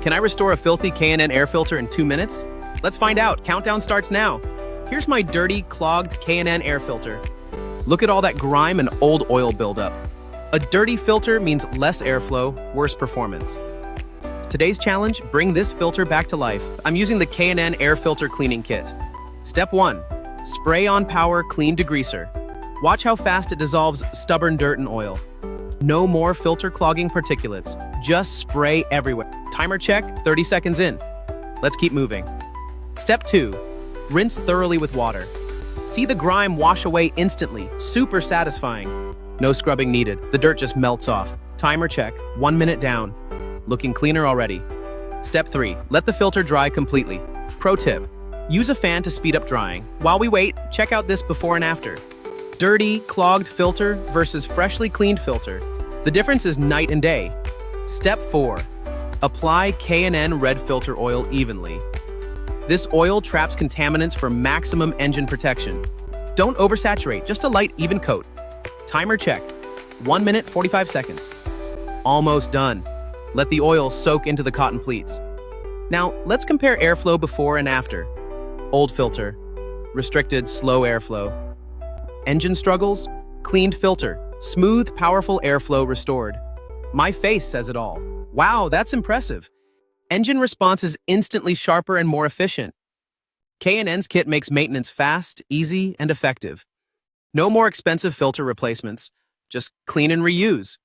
Can I restore a filthy K&N air filter in 2 minutes? Let's find out. Countdown starts now. Here's my dirty, clogged K&N air filter. Look at all that grime and old oil buildup. A dirty filter means less airflow, worse performance. Today's challenge, bring this filter back to life. I'm using the K&N air filter cleaning kit. Step 1. Spray on Power Kleen degreaser. Watch how fast it dissolves stubborn dirt and oil. No more filter clogging particulates. Just spray everywhere. Timer check, 30 seconds in. Let's keep moving. Step 2. Rinse thoroughly with water. See the grime wash away instantly. Super satisfying. No scrubbing needed. The dirt just melts off. Timer check, 1 minute down. Looking cleaner already. Step 3. Let the filter dry completely. Pro tip. Use a fan to speed up drying. While we wait, check out this before and after. Dirty, clogged filter versus freshly cleaned filter. The difference is night and day. Step 4. Apply K&N Red Filter Oil evenly. This oil traps contaminants for maximum engine protection. Don't oversaturate, just a light, even coat. Timer check. 1 minute, 45 seconds. Almost done. Let the oil soak into the cotton pleats. Now, let's compare airflow before and after. Old filter. Restricted, slow airflow. Engine struggles? Cleaned filter. Smooth, powerful airflow restored. My face says it all. Wow, that's impressive. Engine response is instantly sharper and more efficient. K&N's kit makes maintenance fast, easy, and effective. No more expensive filter replacements. Just clean and reuse.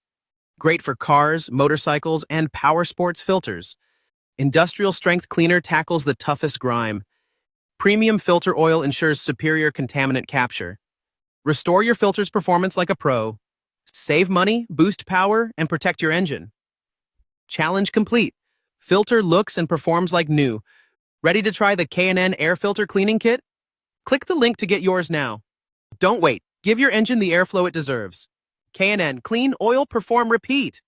Great for cars, motorcycles, and power sports filters. Industrial strength cleaner tackles the toughest grime. Premium filter oil ensures superior contaminant capture. Restore your filter's performance like a pro. Save money, boost power, and protect your engine. Challenge complete. Filter looks and performs like new. Ready to try the K&N air filter cleaning kit? Click the link to get yours now. Don't wait. Give your engine the airflow it deserves. K&N Clean Oil, Perform, Repeat.